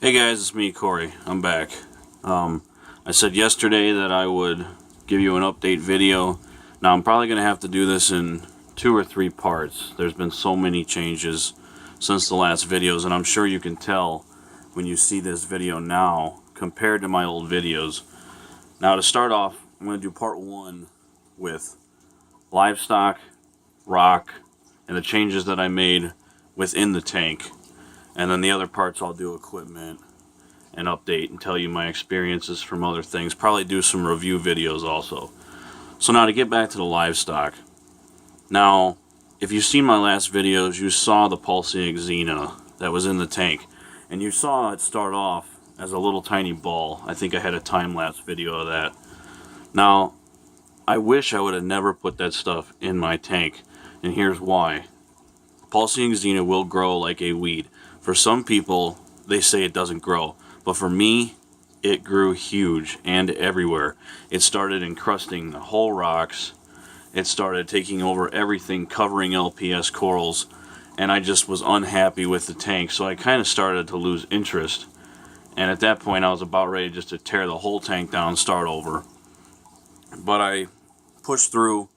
Hey guys, it's me, Corey. I'm back. I said yesterday that I would give you an update video. Now I'm probably going to have to do this in 2 or 3 parts. There's been so many changes since the last videos, and I'm sure you can tell when you see this video now compared to my old videos. Now to start off, I'm going to do part 1 with livestock, rock, and the changes that I made within the tank. And then the other parts I'll do equipment and update and tell you my experiences from other things. Probably do some review videos also. So now to get back to the livestock. Now, if you've seen my last videos, you saw the pulsing xena that was in the tank. And you saw it start off as a little tiny ball. I think I had a time-lapse video of that. Now, I wish I would have never put that stuff in my tank. And here's why. Pulsing xena will grow like a weed. For some people, they say it doesn't grow, but for me, it grew huge and everywhere. It started encrusting the whole rocks. It started taking over everything, covering LPS corals, and I just was unhappy with the tank, so I kind of started to lose interest. And at that point, I was about ready just to tear the whole tank down and start over. But I pushed through.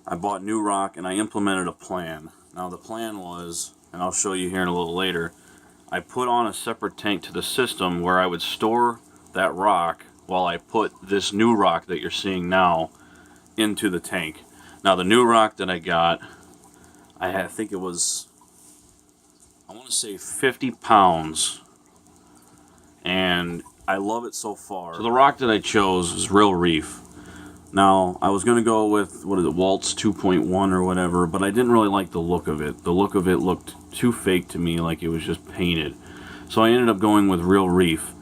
I bought new rock, and I implemented a plan. Now the plan was, and I'll show you here in a little later, I put on a separate tank to the system where I would store that rock while I put this new rock that you're seeing now into the tank. Now the new rock that I got, I think it was, I want to say 50 pounds, and I love it so far. So the rock that I chose is Real Reef. Now, I was going to go with, what is it, Waltz 2.1 or whatever, but I didn't really like the look of it. The look of it looked too fake to me, like it was just painted. So I ended up going with Real Reef.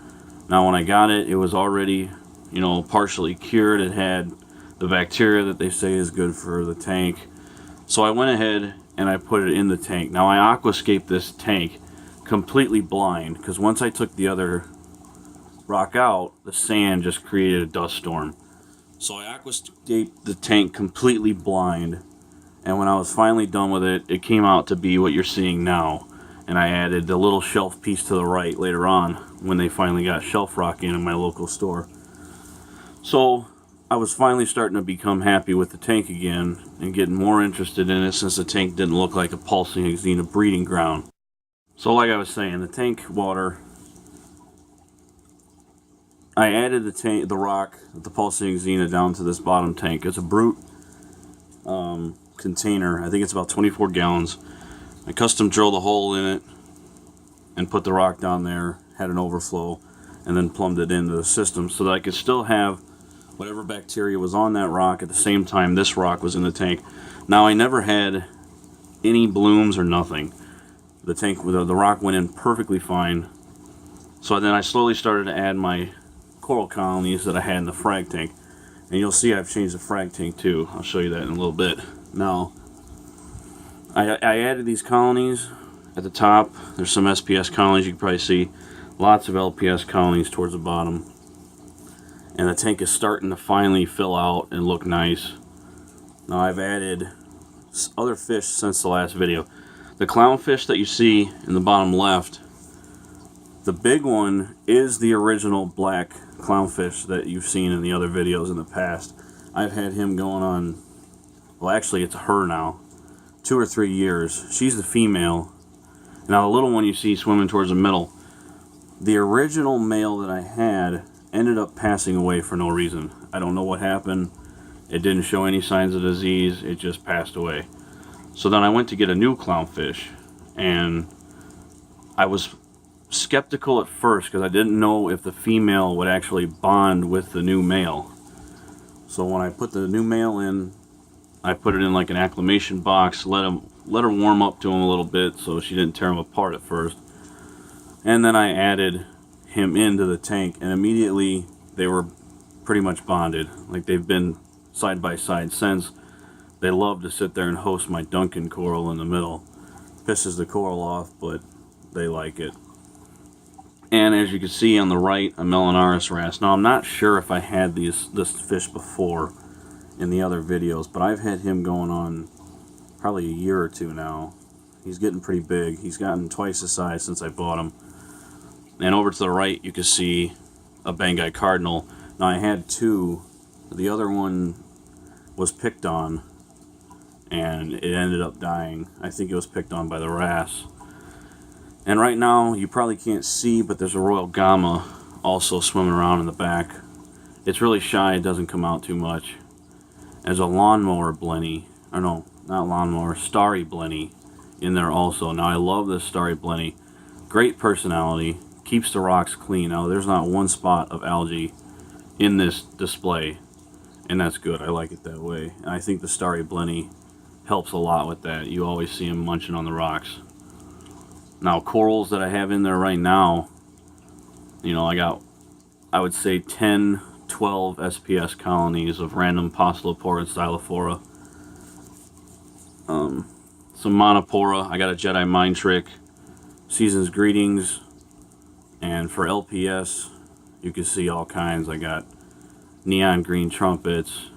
Now, when I got it, it was already, partially cured. It had the bacteria that they say is good for the tank. So I went ahead and I put it in the tank. Now, I aquascaped this tank completely blind, because once I took the other rock out, the sand just created a dust storm. So I aquascaped the tank completely blind, and when I was finally done with it, it came out to be what you're seeing now. And I added the little shelf piece to the right later on when they finally got shelf rock in my local store. So I was finally starting to become happy with the tank again and getting more interested in it, since the tank didn't look like a pulsing xena breeding ground. So like I was saying, the tank water, I added the rock, the pulsing xena, down to this bottom tank. It's a brute container. I think it's about 24 gallons. I custom drilled a hole in it and put the rock down there, had an overflow, and then plumbed it into the system so that I could still have whatever bacteria was on that rock at the same time this rock was in the tank. Now, I never had any blooms or nothing. The tank, the rock went in perfectly fine. So then I slowly started to add my coral colonies that I had in the frag tank, and you'll see I've changed the frag tank too. I'll show you that in a little bit. Now I added these colonies at the top. There's some SPS colonies, you can probably see lots of LPS colonies towards the bottom, and the tank is starting to finally fill out and look nice. Now I've added other fish since the last video. The clownfish that you see in the bottom left, the big one is the original black clownfish that you've seen in the other videos in the past. I've had him going on, well, actually it's her now, 2 or 3 years. She's the female. Now the little one you see swimming towards the middle, the original male that I had ended up passing away for no reason. I don't know what happened. It didn't show any signs of disease. It just passed away. So then I went to get a new clownfish, and I was skeptical at first because I didn't know if the female would actually bond with the new male. So when I put the new male in, I put it in like an acclimation box, let her warm up to him a little bit so she didn't tear him apart at first. And then I added him into the tank, and immediately they were pretty much bonded. Like, they've been side by side since. They love to sit there and host my Duncan coral in the middle. Pisses the coral off, but they like it. And as you can see on the right, a Melanaris wrasse. Now I'm not sure if I had this fish before in the other videos, but I've had him going on probably a year or two now. He's getting pretty big. He's gotten twice the size since I bought him. And over to the right you can see a Banggai cardinal. Now I had two. The other one was picked on and it ended up dying. I think it was picked on by the wrasse. And right now you probably can't see, but there's a Royal Gamma also swimming around in the back. It's really shy, it doesn't come out too much. There's a lawnmower blenny, or no, not lawnmower, starry blenny in there also. Now I love this starry blenny. Great personality, keeps the rocks clean. Now there's not one spot of algae in this display, and that's good. I like it that way. And I think the starry blenny helps a lot with that. You always see him munching on the rocks. Now corals that I have in there right now, you know, I got, I would say 10, 12 SPS colonies of random Poecilopora and Stylophora. Some Monopora. I got a Jedi Mind Trick, Season's Greetings, and for LPS you can see all kinds. I got neon green trumpets,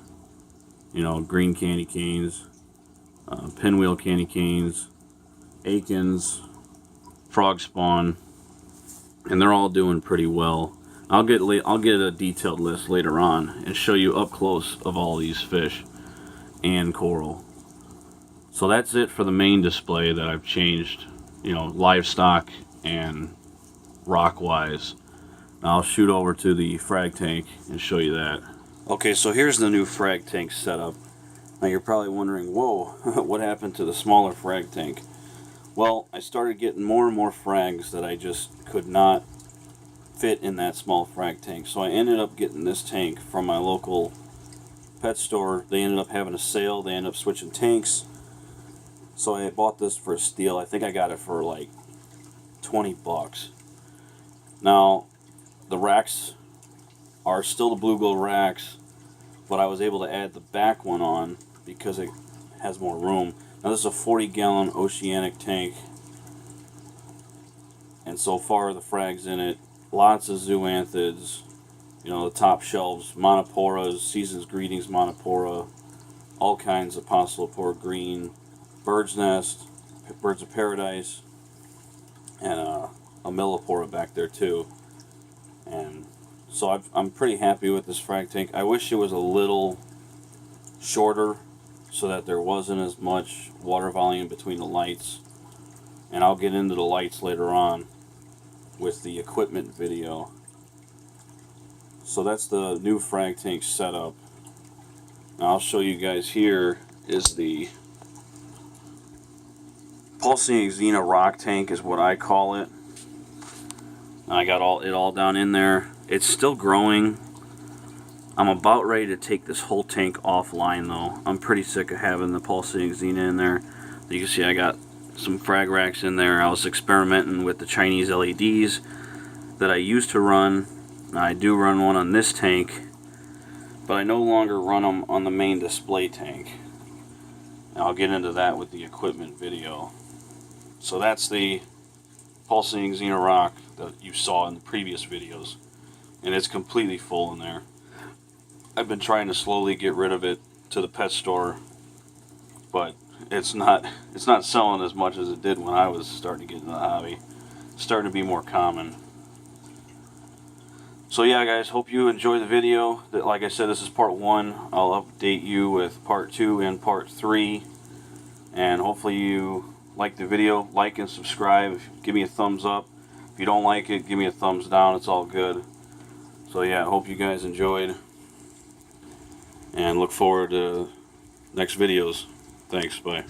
you know, green candy canes, pinwheel candy canes, akins, frog spawn, and they're all doing pretty well. I'll get a detailed list later on and show you up close of all these fish and coral. So that's it for the main display that I've changed, you know, livestock and rock wise. Now I'll shoot over to the frag tank and show you that. Okay, so here's the new frag tank setup. Now you're probably wondering, whoa, what happened to the smaller frag tank? Well, I started getting more and more frags that I just could not fit in that small frag tank. So I ended up getting this tank from my local pet store. They ended up having a sale. They ended up switching tanks. So I bought this for a steal. I think I got it for like 20 bucks. Now, the racks are still the bluegill racks, but I was able to add the back one on because it has more room. Now this is a 40-gallon oceanic tank, and so far the frags in it, lots of zoanthids, you know, the top shelves, Monoporas, Season's Greetings Monopora, all kinds of Poecilopora green, bird's nest, birds of paradise, and a Millipora back there too. And so I'm pretty happy with this frag tank. I wish it was a little shorter so that there wasn't as much water volume between the lights, and I'll get into the lights later on with the equipment video. So that's the new frag tank setup. Now I'll show you guys. Here is the pulsing Xena rock tank is what I call it. I got it all down in there. It's still growing. I'm about ready to take this whole tank offline though. I'm pretty sick of having the pulsing Xena in there. You can see I got some frag racks in there. I was experimenting with the Chinese LEDs that I used to run. Now, I do run one on this tank, but I no longer run them on the main display tank. And I'll get into that with the equipment video. So that's the pulsing Xena rock that you saw in the previous videos, and it's completely full in there. I've been trying to slowly get rid of it to the pet store, but it's not selling as much as it did when I was starting to get into the hobby. It's starting to be more common. So yeah guys, hope you enjoy the video. Like I said, this is part 1. I'll update you with part 2 and part 3. And hopefully you like the video. Like and subscribe. Give me a thumbs up. If you don't like it, give me a thumbs down. It's all good. So yeah, I hope you guys enjoyed. And look forward to next videos. Thanks, bye.